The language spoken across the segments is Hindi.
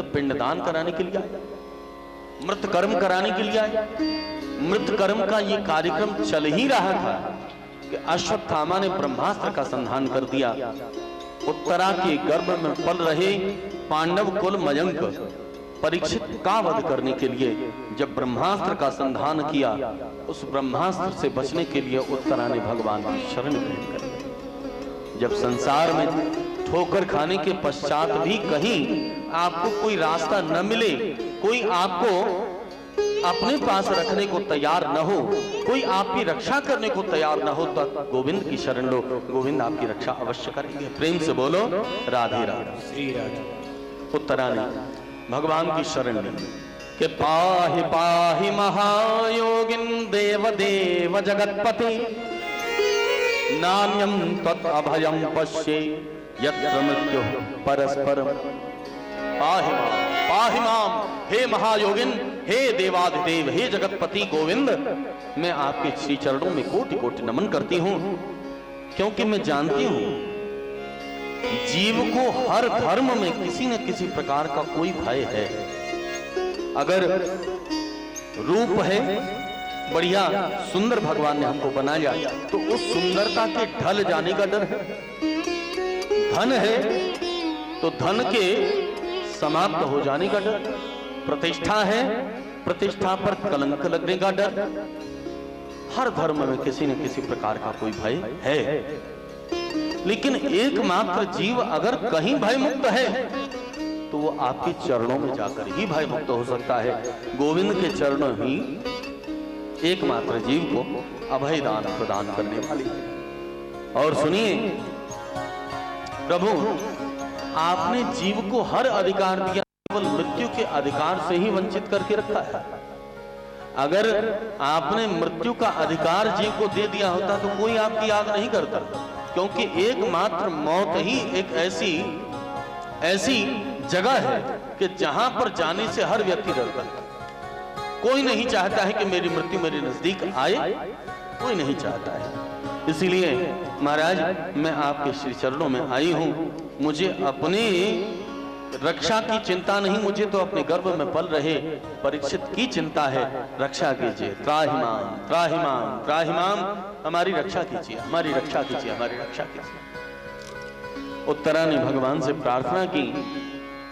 पिंडदान कराने के लिए आए, मृत कर्म कराने के लिए आए। मृत कर्म का ये कार्यक्रम चल ही रहा था कि अश्वत्थामा ने ब्रह्मास्त्र का संधान कर दिया। उत्तरा के गर्भ में पल रहे पांडव कुल मयंक परीक्षित का वध करने के लिए जब ब्रह्मास्त्र का संधान किया, उस ब्रह्मास्त्र से बचने के लिए उत्तरा ने भगवान की शरण ग्रहण कर ली। जब संसार में ठोकर खाने के पश्चात भी कहीं आपको कोई रास्ता न मिले, कोई आपको अपने पास रखने को तैयार न हो, कोई आपकी रक्षा करने को तैयार न हो, तो गोविंद की शरण लो, गोविंद आपकी रक्षा अवश्य करेंगे। प्रेम से बोलो राधे राधे श्री राधे। उत्तरा ने भगवान की शरण ली कि पाहि पाहि महायोगिन देव देव जगतपते नान्यं तत् अभयं पश्ये यत्र मृत्युः परस्परम। पाहि माम, हे महायोगिन, हे देवाधिदेव, हे जगतपति गोविंद, मैं आपके श्री चरणों में कोटि कोटि नमन करती हूं, क्योंकि मैं जानती हूं जीव को हर धर्म में किसी न किसी प्रकार का कोई भय है। अगर रूप है बढ़िया सुंदर भगवान ने हमको बनाया, तो उस सुंदरता के ढल जाने का डर है। धन है तो धन के समाप्त हो जाने का डर। प्रतिष्ठा है, प्रतिष्ठा पर कलंक लगने का डर। हर धर्म में किसी न किसी प्रकार का कोई भय है, लेकिन एकमात्र जीव अगर कहीं भय मुक्त है तो वो आपके चरणों में जाकर ही भय मुक्त हो सकता है। गोविंद के चरण ही एकमात्र जीव को अभय दान प्रदान करने वाली है। और सुनिए प्रभु, आपने जीव को हर अधिकार दिया, केवल मृत्यु के अधिकार से ही वंचित करके रखा है। अगर आपने मृत्यु का अधिकार जीव को दे दिया होता तो कोई आपकी याद नहीं करता, क्योंकि एकमात्र मौत ही एक ऐसी जगह है कि जहां पर जाने से हर व्यक्ति डरता है। कोई नहीं चाहता है कि मेरी मृत्यु मेरे नजदीक आए, कोई नहीं चाहता है। इसीलिए महाराज, मैं आपके श्री चरणों में आई हूं। मुझे अपनी रक्षा की चिंता नहीं, मुझे तो अपने गर्भ में पल रहे परीक्षित की चिंता है। रक्षा कीजिए, त्राहिमाम त्राहिमाम त्राहिमाम, हमारी रक्षा कीजिए, हमारी रक्षा कीजिए, हमारी रक्षा कीजिए। उत्तरा ने भगवान से प्रार्थना की।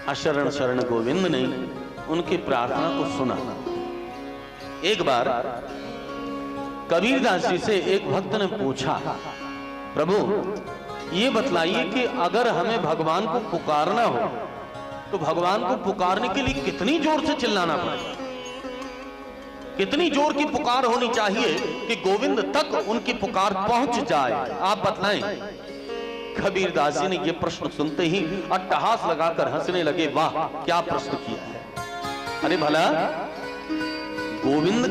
अशरण शरण गोविंद ने उनकी प्रार्थना को सुना। एक बार कबीरदास जी से एक भक्त ने पूछा, प्रभु ये बतलाइए कि अगर हमें भगवान को पुकारना हो तो भगवान को पुकारने के लिए कितनी जोर से चिल्लाना पड़ेगा, कितनी जोर की पुकार होनी चाहिए कि गोविंद तक उनकी पुकार पहुंच जाए, आप बतलाएं। कबीरदास जी ने यह प्रश्न सुनते ही अट्टहास लगाकर हंसने लगे। वाह, क्या प्रश्न किया है! अरे भला गोविंद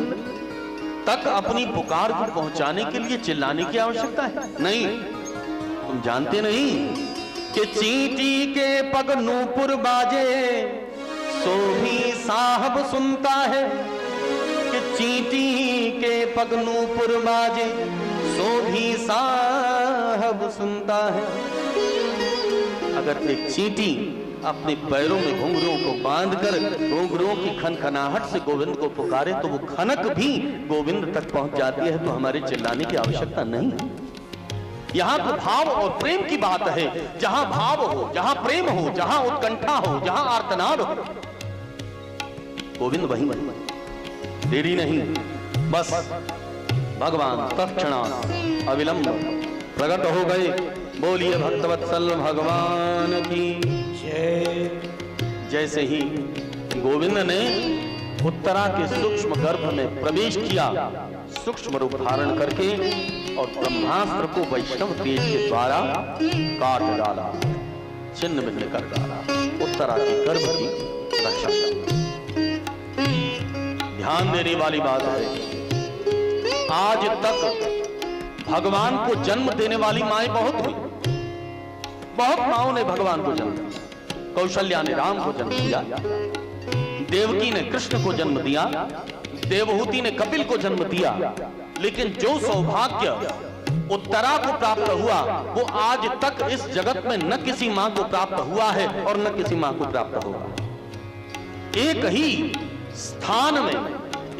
तक अपनी पुकार को पहुंचाने के लिए चिल्लाने की आवश्यकता है? नहीं। तुम जानते नहीं कि चींटी के पग नूपुर बाजे सो भी साहब सुनता है, कि चींटी के पग नूपुर बाजे सो भी साहब सुनता है। अगर एक चींटी अपने पैरों में घुंघरुओं को बांधकर घुंघरुओं की खनखनाहट से गोविंद को पुकारे तो वो खनक भी गोविंद तक पहुंच जाती है, तो हमारे चिल्लाने की आवश्यकता नहीं है। यहां तो भाव और प्रेम की बात है। जहां भाव हो, जहां प्रेम हो, जहां उत्कंठा हो, जहां आर्तनाद हो, गोविंद वहीं देरी नहीं, बस भगवान तत्क्षणात् अविलंब प्रकट हो गए। बोलिए भक्तवत्सल भगवान की जय। जैसे ही गोविंद ने उत्तरा के सूक्ष्म गर्भ में प्रवेश किया, सूक्ष्म रूप धारण करके, और ब्रह्मास्त्र को वैष्णव तेज के द्वारा काट डाला, छिन्न भिन्न कर डाला, उत्तरा के गर्भ की रक्षा कर। ध्यान देने वाली बात है, आज तक भगवान को जन्म देने वाली माएं बहुत हुई, बहुत माओं ने भगवान को जन्म दिया। कौशल्या ने राम को जन्म दिया, देवकी ने कृष्ण को जन्म दिया, देवहूति ने कपिल को जन्म दिया, लेकिन जो सौभाग्य उत्तरा को प्राप्त हुआ वो आज तक इस जगत में न किसी मां को प्राप्त हुआ है और न किसी मां को प्राप्त होगा। एक ही स्थान में,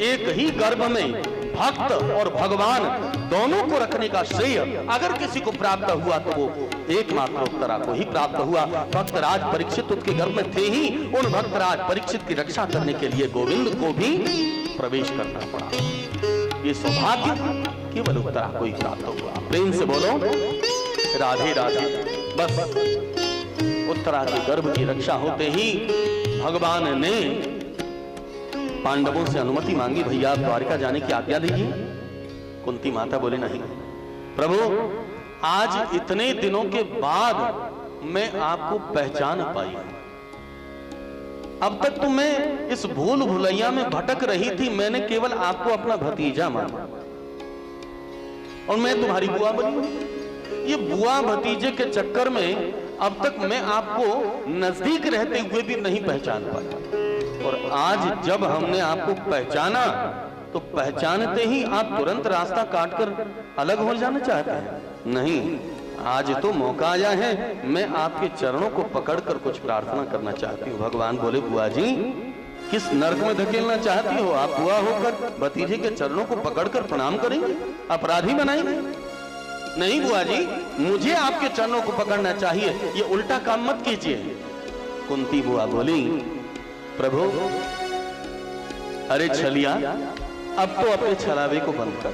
एक ही गर्भ में भक्त और भगवान दोनों को रखने का श्रेय अगर किसी को प्राप्त हुआ तो वो एकमात्र उत्तरा को ही प्राप्त हुआ। भक्तराज परीक्षित उसके गर्भ में थे ही, उन भक्तराज परीक्षित की रक्षा करने के लिए गोविंद को भी प्रवेश करना पड़ा। ये सौभाग्य केवल उत्तरा को ही प्राप्त हुआ। प्रेम से बोलो राधे राधे। बस उत्तरा के गर्भ की रक्षा होते ही भगवान ने पांडवों से अनुमति मांगी, भैया आप द्वारिका जाने की आज्ञा दीजिए। कुंती माता बोले नहीं प्रभु, आज इतने दिनों के बाद मैं आपको पहचान पाई। अब तक तो मैं इस भूल भुलैया में भटक रही थी, मैंने केवल आपको अपना भतीजा माना और मैं तुम्हारी बुआ बनी। ये बुआ भतीजे के चक्कर में अब तक मैं आपको नजदीक रहते हुए भी नहीं पहचान पाया, और आज जब हमने आपको पहचाना तो पहचानते ही आप तुरंत रास्ता काटकर अलग हो जाना चाहते हैं। नहीं, आज तो मौका आया है, मैं आपके चरणों को पकड़कर कुछ प्रार्थना करना चाहती हूँ। भगवान बोले बुआ जी, किस नरक में धकेलना चाहती हो? आप बुआ होकर भतीजे के चरणों को पकड़कर प्रणाम करेंगे, अपराधी बनाएंगे? नहीं बुआ जी, मुझे आपके चरणों को पकड़ना चाहिए, ये उल्टा काम मत कीजिए। कुंती बुआ बोली प्रभु, अरे छलिया, अब तो अपने छलावे को बंद कर।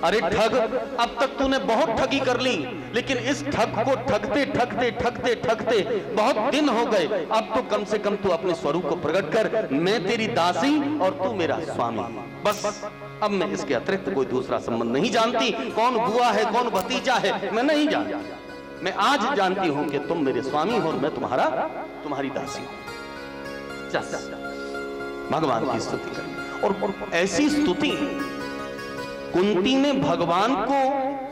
अरे ठग, अब तक तूने बहुत ठगी कर ली, लेकिन इस ठग को ठगते ठगते ठगते ठगते बहुत दिन हो गए। अब तो कम से कम तू अपने स्वरूप को प्रकट कर, मैं तेरी दासी और तू मेरा स्वामी। बस अब मैं इसके अतिरिक्त कोई दूसरा संबंध नहीं जानती। कौन बुआ है, कौन भतीजा है, मैं नहीं जानती। मैं आज जानती हूं कि तुम मेरे स्वामी हो और मैं तुम्हारी दासी हूं। भगवान की स्तुति करें। और ऐसी स्तुति कुंती ने भगवान को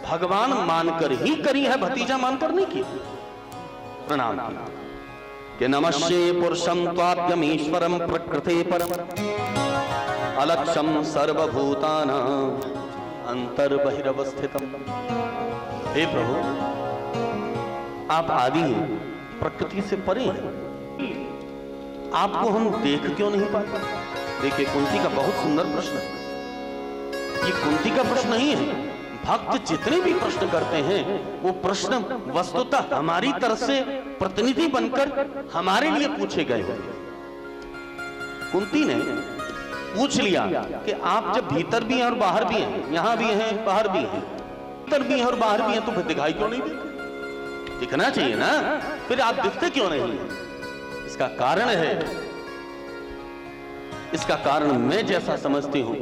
भगवान मानकर ही करी है, भतीजा मानकर नहीं की। प्रणाम किया कि नमस्ते पुरुषम त्वाद्यमीश्वरम प्रकृते परम अलक्षम सर्वभूतानां अंतर्बहिरवस्थितम। हे प्रभु, आप आदि हैं, प्रकृति से परे हैं, आपको हम देख क्यों नहीं पाते? देखिए, कुंती का बहुत सुंदर प्रश्न है। ये कुंती का प्रश्न नहीं है। भक्त जितने भी प्रश्न करते हैं वो प्रश्न वस्तुतः हमारी तरफ से प्रतिनिधि बनकर हमारे लिए पूछे गए हैं। कुंती ने पूछ लिया कि आप जब भीतर भी हैं और बाहर भी हैं, यहां भी हैं बाहर भी हैं, भीतर भी हैं और बाहर भी हैं, तो फिर दिखाई क्यों नहीं देते? दिखना चाहिए ना, फिर आप दिखते क्यों नहीं हैं? इसका कारण है, इसका कारण मैं जैसा समझती हूं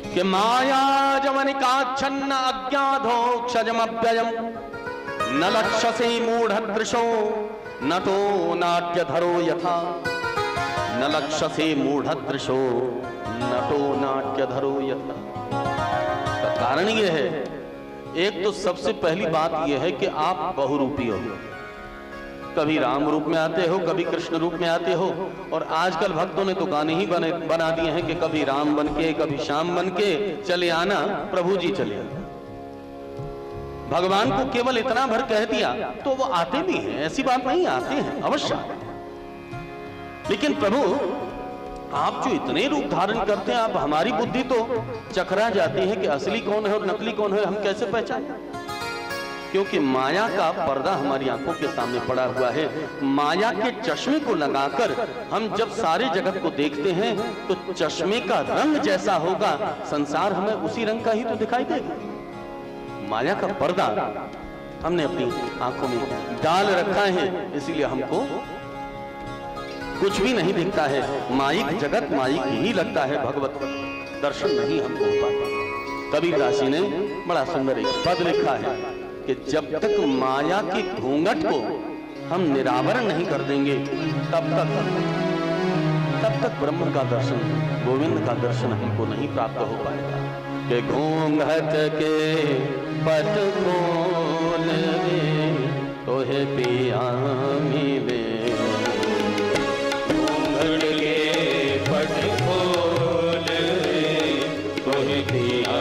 कि माया जवनिकाच्छन्न अज्ञाधोक्षजमव्ययम् न लक्ष्यसे मूढ़दृशो नटो नाट्यधरो यथा। न लक्ष्यसे मूढ़दृशो नटो नाट्यधरो यथा। का कारण यह है, एक तो सबसे पहली बात यह है कि आप बहुरूपी हो। कभी राम रूप में आते हो, कभी कृष्ण रूप में आते हो, और आजकल भक्तों ने तो गाने ही बना दिए हैं कि कभी राम बनके, कभी श्याम बनके चले आना, प्रभु जी चले आना। भगवान को केवल इतना भर कह दिया तो वो आते भी हैं, ऐसी बात नहीं, आते हैं अवश्य। लेकिन प्रभु, आप जो इतने रूप धारण करते हैं, आप हमारी बुद्धि तो चकरा जाती है कि असली कौन है और नकली कौन है, हम कैसे पहचानें? क्योंकि माया का पर्दा हमारी आंखों के सामने पड़ा हुआ है। माया के चश्मे को लगाकर हम जब सारे जगत को देखते हैं तो चश्मे का रंग जैसा होगा, संसार हमें उसी रंग का ही तो दिखाई देगा। माया का पर्दा हमने अपनी आंखों में डाल रखा है, इसीलिए हमको कुछ भी नहीं दिखता है। माइक जगत माइक ही लगता है, भगवत दर्शन नहीं हमको हो पाता। कबीरदास जी ने बड़ा सुंदर एक पद लिखा है कि जब तक माया के घूंघट को हम निरावरण नहीं कर देंगे, तब तक ब्रह्म का दर्शन, गोविंद का दर्शन हमको नहीं प्राप्त हो पाएगा। कि घूंघट के पट खोल दे तो है पिया मिले, घूंघट के पट खोल दे तो है पिया।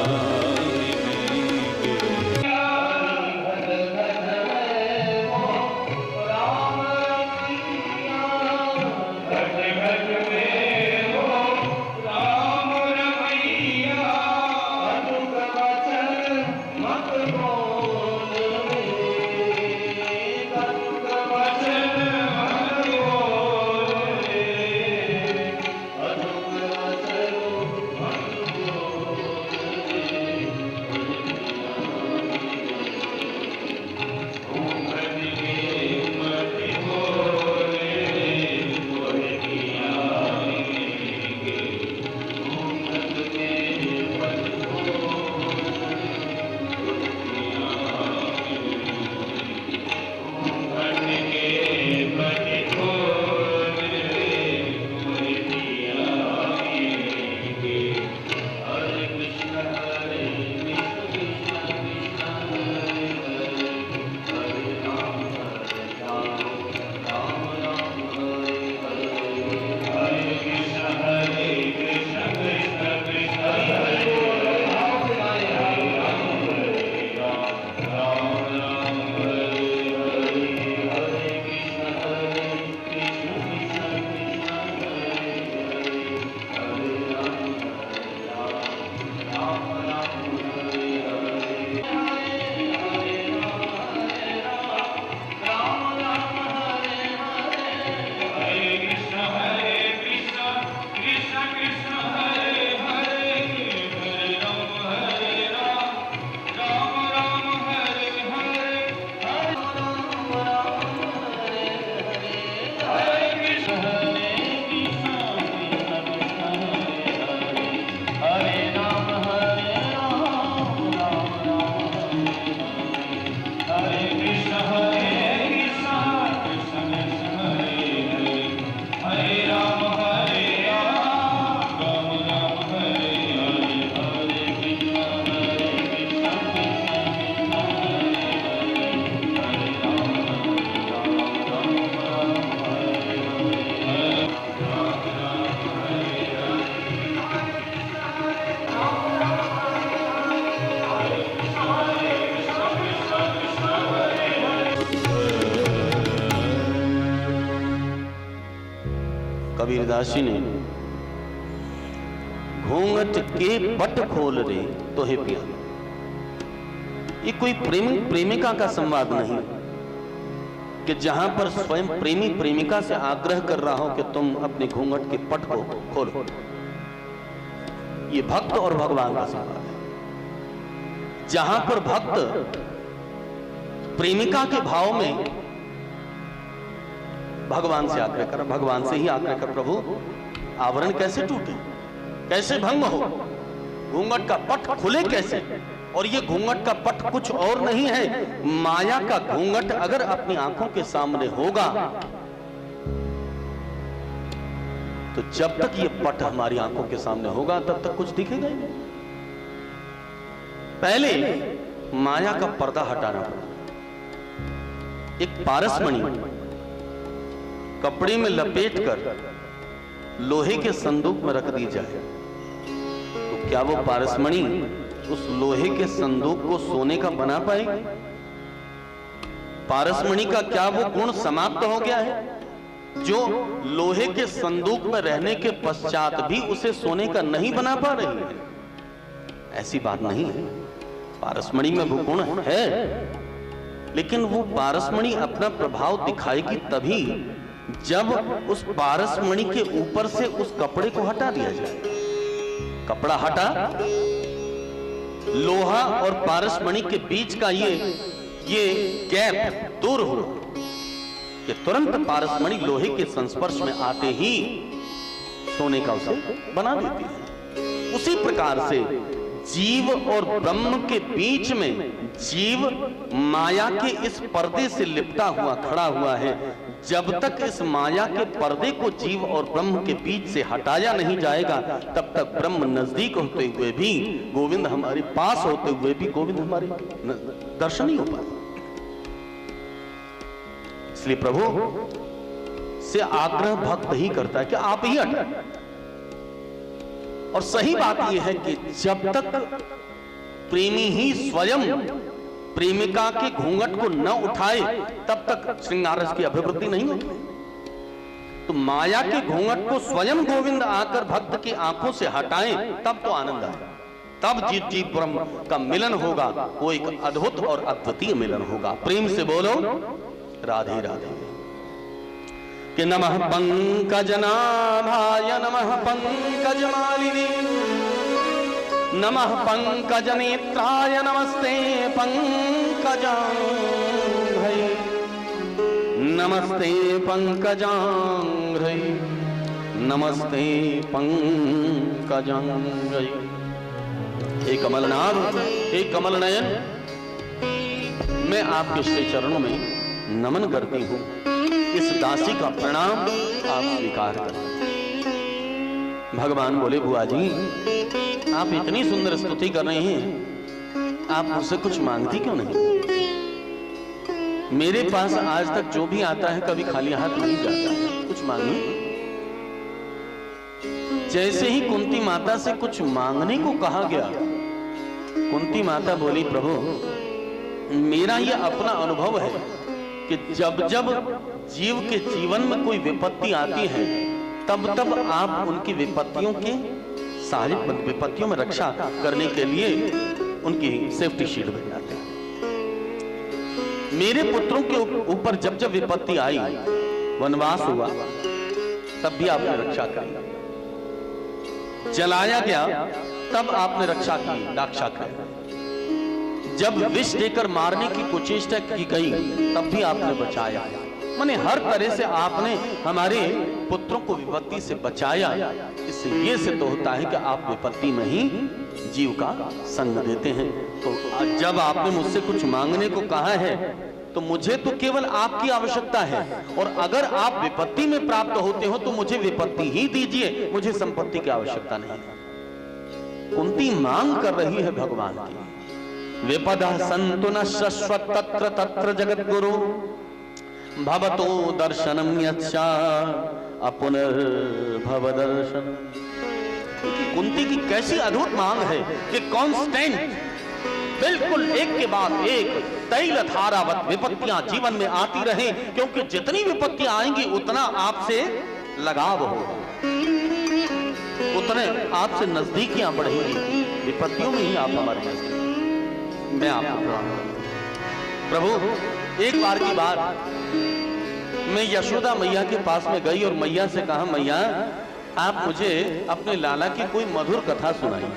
घट घट में कबीरदास जी ने घूंघट के पट खोल रे तो हे पिया, ये कोई प्रेमिका का संवाद नहीं कि जहां पर स्वयं प्रेमी प्रेमिका से आग्रह कर रहा हो कि तुम अपने घूंघट के पट को खोलो। ये भक्त और भगवान का संवाद है, जहां पर भक्त प्रेमिका के भाव में भगवान से आग्रह कर, भगवान से ही आग्रह कर, प्रभु आवरण कैसे टूटे, कैसे भंग हो, घूंघट का पट खुले कैसे। और ये घूंघट का पट कुछ और नहीं है, माया का घूंघट अगर अपनी आंखों के सामने होगा तो जब तक ये पट हमारी आंखों के सामने होगा तब तक कुछ दिखेगा ही नहीं। पहले माया का पर्दा हटाना पड़ा। एक पारसमणि कपड़े में लपेटकर लोहे के संदूक में रख दी जाए तो क्या वो पारसमणि उस लोहे के संदूक को सोने का बना पाएगी? पारसमणि का क्या वो गुण समाप्त हो गया है जो लोहे के संदूक में रहने के पश्चात भी उसे सोने का नहीं बना पा रही है? ऐसी बात नहीं है, पारसमणि में वो गुण है, लेकिन वो पारसमणि अपना प्रभाव दिखाएगी तभी जब उस पारसमणि के ऊपर से उस कपड़े को हटा दिया जाए। कपड़ा हटा, लोहा और पारसमणि के बीच का ये गैप दूर हो कि तुरंत पारसमणि लोहे के संस्पर्श में आते ही सोने का उसे बना देती है। उसी प्रकार से जीव और ब्रह्म के बीच में जीव माया के इस पर्दे से लिपटा हुआ खड़ा हुआ है। जब तक इस माया के पर्दे को जीव और ब्रह्म के बीच से हटाया नहीं जाएगा तब तक ब्रह्म नजदीक होते हुए भी, गोविंद हमारे पास होते हुए भी गोविंद हमारे दर्शन नहीं हो पाए। इसलिए प्रभु से आग्रह भक्त ही करता है कि आप ही हटाएं। और सही बात यह है कि जब तक प्रेमी ही स्वयं प्रेमिका के घूंघट को न उठाए तब तक श्रृंगार रस की अभिवृद्धि नहीं होती। तो माया के घूंघट को स्वयं गोविंद आकर भक्त की आंखों से हटाएं तब तो आनंद आए, तब जीव जीव ब्रह्म का मिलन होगा। वो एक अद्भुत और अद्वितीय मिलन होगा। प्रेम से बोलो राधे राधे। कि नमः पंकजनाभाय नमः पंकजमालिनी नमः पंकजनेत्राय नमस्ते पंकजांघ्रे नमस्ते पंकजांघ्रे नमस्ते पंकजांघ्रे। हे कमलनाभ, हे कमलनयन, मैं आपके श्री चरणों में नमन करती हूं। इस दासी का प्रणाम आप स्वीकार करें। भगवान बोले, बुआ जी आप इतनी सुंदर स्तुति कर रहे हैं, आप मुझसे कुछ मांगती क्यों नहीं? मेरे पास आज तक जो भी आता है कभी खाली हाथ नहीं जाता है, कुछ मांगी। जैसे ही कुंती माता से कुछ मांगने को कहा गया, कुंती माता बोली, प्रभु मेरा यह अपना अनुभव है कि जब जब जीव के जीवन में कोई विपत्ति आती है तब तब आप उनकी विपत्तियों के सारी विपत्तियों में रक्षा करने के लिए उनकी सेफ्टी शील्ड बन जाते हैं। मेरे पुत्रों के ऊपर जब जब विपत्ति आई, वनवास हुआ, तब भी आपने रक्षा की। जलाया गया तब आपने रक्षा की, रक्षा की। जब विष देकर मारने की कुचेष्टा की गई तब भी आपने बचाया। माने हर तरह से आपने हमारे पुत्रों को विपत्ति से बचाया। इससे ये सिद्ध होता है कि आप विपत्ति में ही जीव का संग देते हैं। तो जब आपने मुझसे कुछ मांगने को कहा है तो मुझे तो केवल आपकी आवश्यकता है, और अगर आप विपत्ति में प्राप्त होते हो तो मुझे विपत्ति ही दीजिए, मुझे संपत्ति की आवश्यकता नहीं है। कुंती मांग कर रही है भगवान की। विपदा संतु न शश्वत तत्र तत्र जगत गुरु भवतो दर्शनम यच्छा अपुनर्भव दर्शन। कुंती की कैसी अद्भुत मांग है कि कांस्टेंट, बिल्कुल एक के बाद एक तैल धारावत विपत्तियां जीवन में आती रहे, क्योंकि जितनी विपत्तियां आएंगी उतना आपसे लगाव होगा, उतने आपसे नजदीकियां बढ़ेंगी, विपत्तियों में ही आप हमारे नजदीक। मैं आपको प्रणाम करता हूं। प्रभु, एक बार की बात, मैं यशोदा मैया के पास में गई और मैया से कहा, मैया आप मुझे अपने लाला की कोई मधुर कथा सुनाई।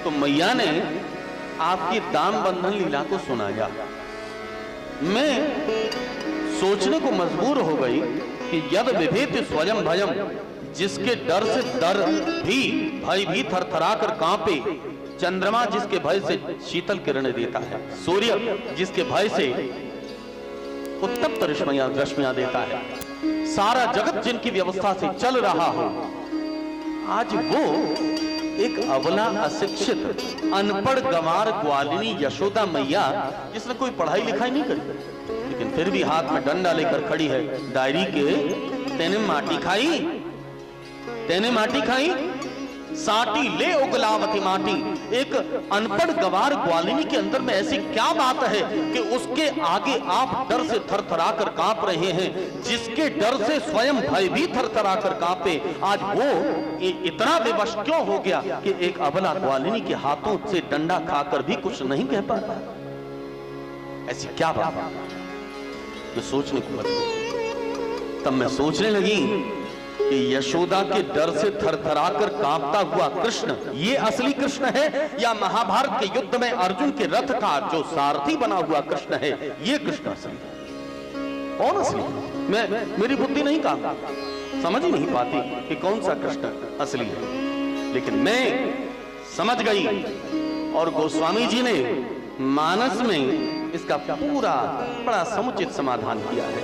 तो मैया ने आपकी दाम बंधन लीला को सुनाया। मैं सोचने को मजबूर हो गई कि यद विभेत स्वयं भयम, जिसके डर से डर भी भय भी थरथरा कर कांपे, चंद्रमा जिसके भय से शीतल किरणें देता है, सूर्य जिसके भय से उत्तप्त रश्मियां देता है, सारा जगत जिनकी व्यवस्था से चल रहा हो, आज वो एक अबला अशिक्षित अनपढ़ गंवार ग्वालिनी यशोदा मैया, जिसने कोई पढ़ाई लिखाई नहीं करी, लेकिन फिर भी हाथ में डंडा लेकर खड़ी है, डायरी के तेने माटी खाई, तेने माटी खाई, साटी ले उगलावती माटी। एक अनपढ़ गवार ग्वालिनी के अंदर में ऐसी क्या बात है कि उसके आगे आप डर से थरथरा कर कांप रहे हैं, जिसके डर से स्वयं भय भी थरथरा कर कांपे, आज वो इतना विवश क्यों हो गया कि एक अबला ग्वालिनी के हाथों से डंडा खाकर भी कुछ नहीं कह पाता? ऐसी क्या बात जो सोचने को मजबूर। तब मैं सोचने लगी कि यशोदा के डर से थरथरा कर कांपता हुआ कृष्ण, ये असली कृष्ण है या महाभारत के युद्ध में अर्जुन के रथ का जो सारथी बना हुआ कृष्ण है, ये कृष्ण असली है? कौन असली है? मेरी बुद्धि नहीं काम, समझ ही नहीं पाती कि कौन सा कृष्ण असली है। लेकिन मैं समझ गई और गोस्वामी जी ने मानस में इसका पूरा बड़ा समुचित समाधान किया है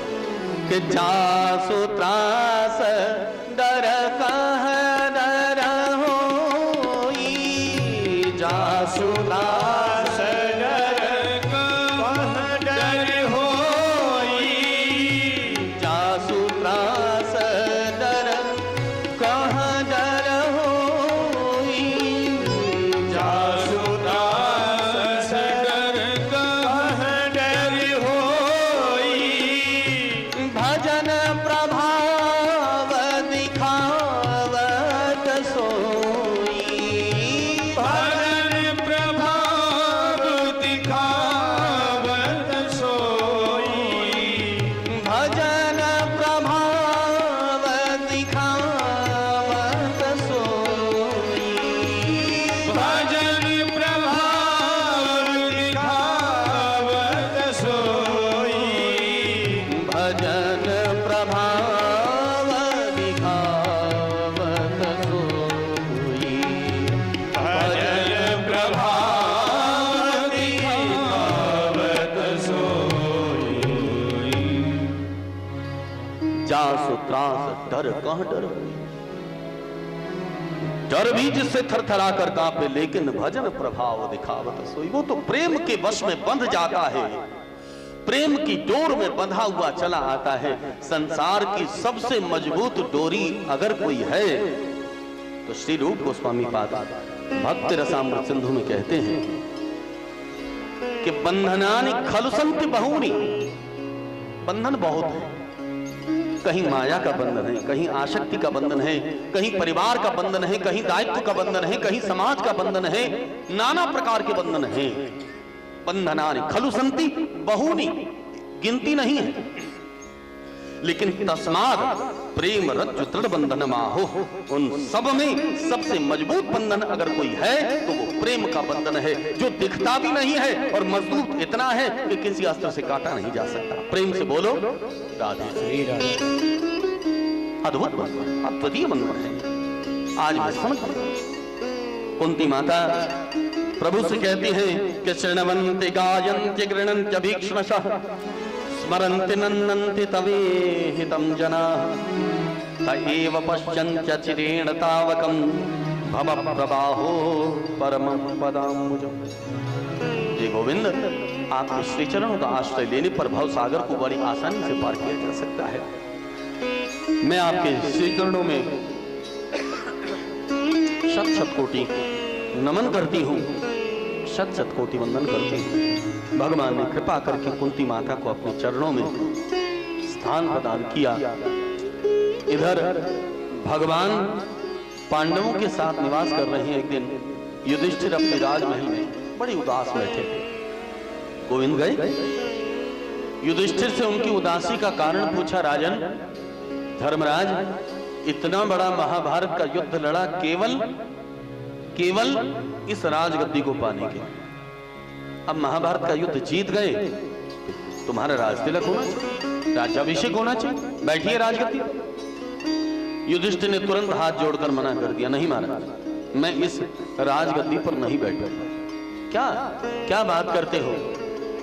कि जासु त्रास डर कह डर होई, जासु त्रास डर कह डर होई, जासु त्रास डर कह डर होई, जासु त्रास डर कह डर होई, भजन प्रभाव दिखावत सोई, भजन प्रभाव दिखावत सोई, भजन प्रभाव दिखावत सोई, भजन प्रभाव दिखावत सोई, भजन प्रभाव दिखावत सोई, भजन प्रभाव दिखावत सोई, जासु त्रास डर कह डर होई। डर भी जिससे थरथरा कर कांपे, लेकिन भजन प्रभाव दिखावत सोई। वो तो प्रेम के वश में बंध जाता है, प्रेम की डोर में बंधा हुआ चला आता है। संसार की सबसे मजबूत डोरी अगर कोई है तो श्री रूप गोस्वामी पाद भक्त रसामृत सिंधु में कहते हैं कि बंधनानि खलु सन्ति बहूनि, बंधन बहुत है। कहीं माया का बंधन है, कहीं आसक्ति का बंधन है, कहीं परिवार का बंधन है, कहीं दायित्व का बंधन है, कहीं समाज का बंधन है, नाना प्रकार के बंधन है। बंधनानि खलु सन्ति बहूनि, गिनती नहीं है। लेकिन तस्माद प्रेम रज्जु दृढ़ बंधन माहो, उन सब में सबसे मजबूत बंधन अगर कोई है तो वो प्रेम का बंधन है, जो दिखता भी नहीं है और मजबूत इतना है कि किसी अस्त्र से काटा नहीं जा सकता। प्रेम से बोलो राधे श्री राधे। अद्भुत बंधन, अद्वितीय बंधन है। आज मैं समझ कुंती माता प्रभु से कहती हैं कि शृण्वन्ति गायन्ति गृह्णन्ति भीक्ष्णशः स्मरन्ति नन्दन्ति तवेहितं जनाः त एव पश्यन्त्यचिरेण तावकं भवप्रवाहो परमं पदाम्बुजम्। ये गोविंद, आपके श्री चरणों का आश्रय लेने पर भव सागर को बड़ी आसानी से पार किया जा सकता है। मैं आपके श्री चरणों में शत शत कोटि नमन करती हूँ, शत शत कोटि वंदन करती हूँ। भगवान ने कृपा करके कुंती माता को अपने चरणों में स्थान प्रदान किया। इधर भगवान पांडवों के साथ निवास कर रहे हैं। एक दिन युधिष्ठिर अपने राजमहल में बड़ी उदास बैठे थे। गोविंद गए, युधिष्ठिर से उनकी उदासी का कारण पूछा। राजन, धर्मराज इतना बड़ा महाभारत का युद्ध लड़ा केवल इस राजगद्दी को पाने के। अब महाभारत का युद्ध जीत गए, तुम्हारा राज तिलक होना चाहिए, राज्याभिषेक होना चाहिए, बैठिए राजगद्दी। युधिष्ठिर ने तुरंत हाथ जोड़कर मना कर दिया, नहीं माना, मैं इस राजगद्दी पर नहीं बैठूंगा। क्या बात करते हो?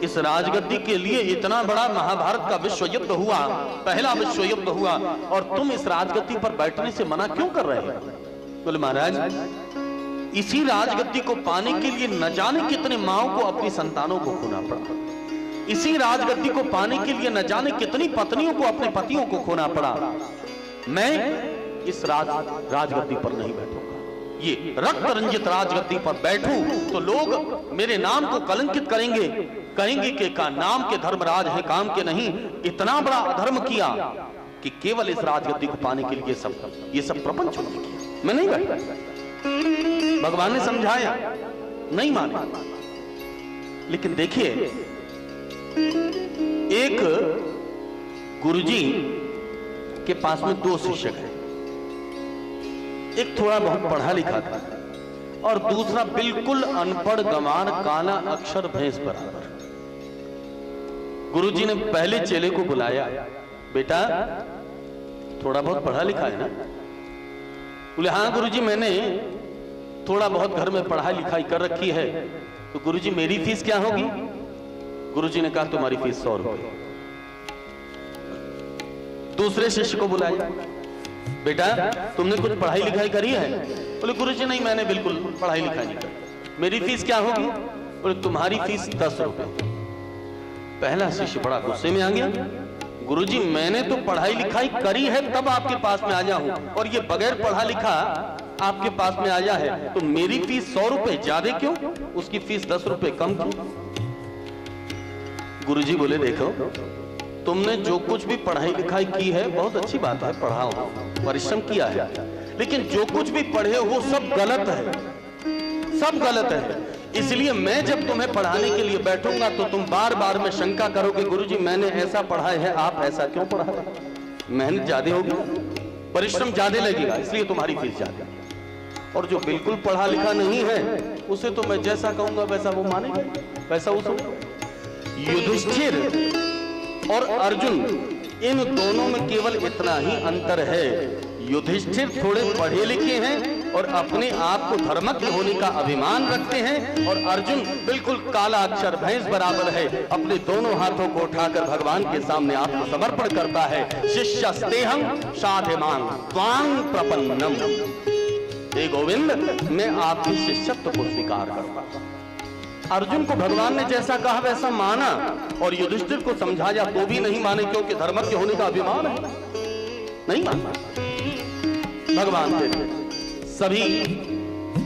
इस राजगद्दी के लिए इतना बड़ा महाभारत का विश्व युद्ध हुआ, पहला विश्व युद्ध हुआ, और तुम इस राजगद्दी पर बैठने से मना क्यों कर रहे हो? बोले महाराज, इसी राजगद्दी को पाने के लिए न जाने कितने माओं को अपनी संतानों को खोना पड़ा। इसी राजगद्दी को पाने के लिए न जाने कितनी पत्नियों को अपने पतियों को खोना पड़ा। मैं इस राजगद्दी पर नहीं बैठूंगा। ये रक्त रंजित राजगद्दी पर बैठूं तो लोग मेरे नाम को कलंकित करेंगे, कहेंगे कि का नाम के धर्मराज है, काम के नहीं। इतना बड़ा अधर्म किया कि केवल इस राजगद्दी को पाने के लिए ये सब प्रपंच उन्होंने किया। मैं नहीं बैठा। भगवान ने समझाया, नहीं माने। लेकिन देखिए, एक गुरुजी के पास में दो शिष्य हैं। एक थोड़ा बहुत पढ़ा लिखा था और दूसरा बिल्कुल अनपढ़ गंवार, काला अक्षर भैंस बराबर। गुरुजी ने पहले चेले को बुलाया, बेटा थोड़ा बहुत पढ़ा लिखा है ना? बोले हाँ गुरुजी, मैंने थोड़ा बहुत घर में पढ़ाई लिखाई कर रखी है। तो गुरुजी मेरी फीस क्या होगी? गुरुजी ने कहा तुम्हारी फीस 100 रुपए। दूसरे शिष्य को बुलाया, बेटा तुमने कुछ पढ़ाई लिखाई करी है? बोले गुरुजी नहीं, मैंने बिल्कुल पढ़ाई लिखाई नहीं करी। मेरी फीस क्या होगी? बोले तुम्हारी फीस 10 रुपए। पहला शिष्य बड़ा गुस्से में आ गया, गुरुजी मैंने तो पढ़ाई लिखाई करी है तब आपके पास में आया हूं, और ये बगैर पढ़ा लिखा आपके पास में आया है, तो मेरी फीस 100 रुपए ज्यादा क्यों, उसकी फीस 10 रुपए कम क्यों? गुरुजी बोले देखो, तुमने जो कुछ भी पढ़ाई लिखाई की है बहुत अच्छी बात है, पढ़ाओ, परिश्रम किया है, लेकिन जो कुछ भी पढ़े हो सब गलत है, सब गलत है। इसलिए मैं जब तुम्हें पढ़ाने के लिए बैठूंगा तो तुम बार बार में शंका करोगे, गुरुजी मैंने ऐसा पढ़ा है, आप ऐसा क्यों पढ़ा? मेहनत ज्यादा होगी, परिश्रम ज्यादा लगेगा, इसलिए तुम्हारी फीस ज्यादा। और जो बिल्कुल पढ़ा लिखा नहीं है उसे तो मैं जैसा कहूंगा वैसा वो मानेगा, वैसा वो सुनेगा। युधिष्ठिर और अर्जुन, इन दोनों में केवल इतना ही अंतर है, युधिष्ठिर थोड़े पढ़े लिखे हैं और अपने आप को धर्मज्ञ होने का अभिमान रखते हैं, और अर्जुन बिल्कुल काला अक्षर भैंस बराबर है, अपने दोनों हाथों को उठाकर भगवान के सामने आत्मसमर्पण करता है। शिष्यस्तेहं साध्यमां त्वां प्रपन्नम। हे गोविंद, मैं आपके शिष्यत्व को स्वीकार करता हूं। अर्जुन को भगवान ने जैसा कहा वैसा माना, और युधिष्ठिर को समझाया तो भी नहीं माने, क्योंकि धर्मज्ञ होने का अभिमान है, नहीं माना। भगवान के सभी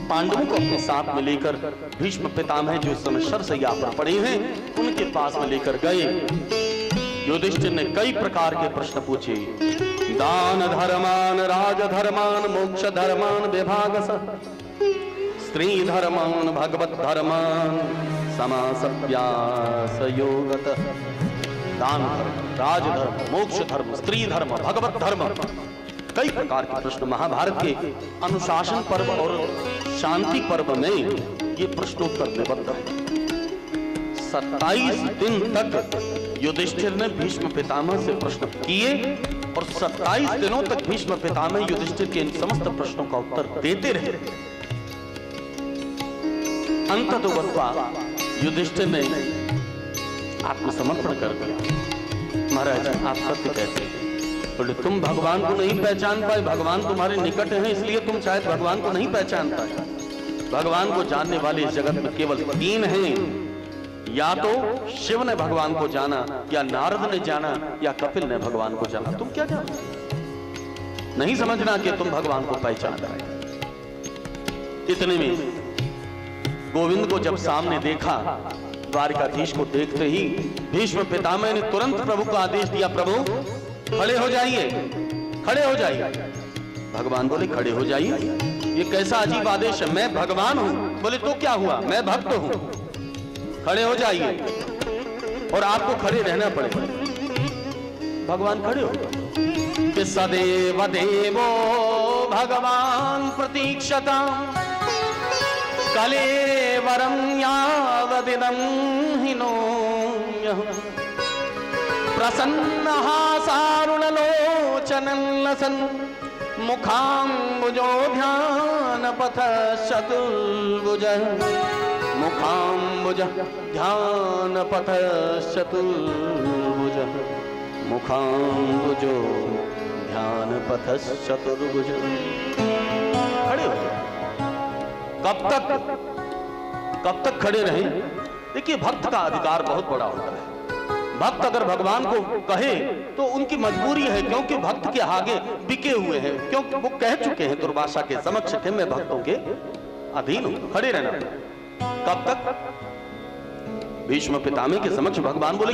पांडवों को अपने साथ में लेकर भीष्म पितामह जो इस समय शरशय्या पर पड़े हैं उनके पास में लेकर गए। युधिष्ठिर ने कई प्रकार के प्रश्न पूछे, दान धर्मान, राज धर्मान, मोक्ष धर्मान विभागसः, स्त्री धर्मान, भगवत धर्मान, समासव्यास योगतः। दान धर्म, राज धर्म, मोक्ष धर्म, स्त्री धर्म, भगवत धर्म, कई प्रकार के प्रश्न महाभारत के अनुशासन पर्व और शांति पर्व में ये प्रश्नोत्तर निबद्ध है। 27 दिन तक युधिष्ठिर ने भीष्म पितामह से प्रश्न किए, और 27 दिनों तक भीष्म पितामह युधिष्ठिर के इन समस्त प्रश्नों का उत्तर देते रहे। अंततोगत्वा युधिष्ठिर ने आत्मसमर्पण कर दिया। महाराज आप सत्य कहते हैं, बोले तुम भगवान को नहीं पहचान पाए, भगवान तुम्हारे निकट हैं इसलिए तुम शायद भगवान को नहीं पहचान पाए। भगवान को जानने वाले इस जगत में केवल 3 हैं, या तो शिव ने भगवान को जाना, या नारद ने जाना, या कपिल ने भगवान को जाना। तुम क्या जानते? नहीं समझना कि तुम भगवान को पहचान रहे। इतने में गोविंद को जब सामने देखा, द्वारिकाधीश को देखते ही भीष्म पितामह ने तुरंत प्रभु को आदेश दिया, प्रभु खड़े हो जाइए, खड़े हो जाइए। भगवान बोले खड़े हो जाइए, ये कैसा अजीब आदेश है, मैं भगवान हूं। बोले तो क्या हुआ, मैं भक्त हूं। खड़े हो जाइए और आपको खड़े रहना पड़ेगा। भगवान खड़े हो कि सदैव देवो भगवान प्रतीक्षता कलेवरं यावदिदं हिनो प्रसन्नः सारुणलोचनं लसन् मुखाम्बुजो ध्यानपथश्चतुर्भुजः मुखाम्बुजः ध्यानपथश्चतुर्भुजः मुखाम्बुजो ध्यानपथश्चतुर्भुजः। खड़े हो। कब तक खड़े रहें? देखिए भक्त का अधिकार बहुत बड़ा होता है। भक्त अगर भगवान को कहे तो उनकी मजबूरी है, क्योंकि भक्त के आगे बिके हुए हैं, क्योंकि वो कह चुके हैं दुर्वासा के समक्ष कि मैं भक्तों के अधीन हूं। खड़े रहना। कब तक? भीष्म पितामह के समक्ष भगवान बोले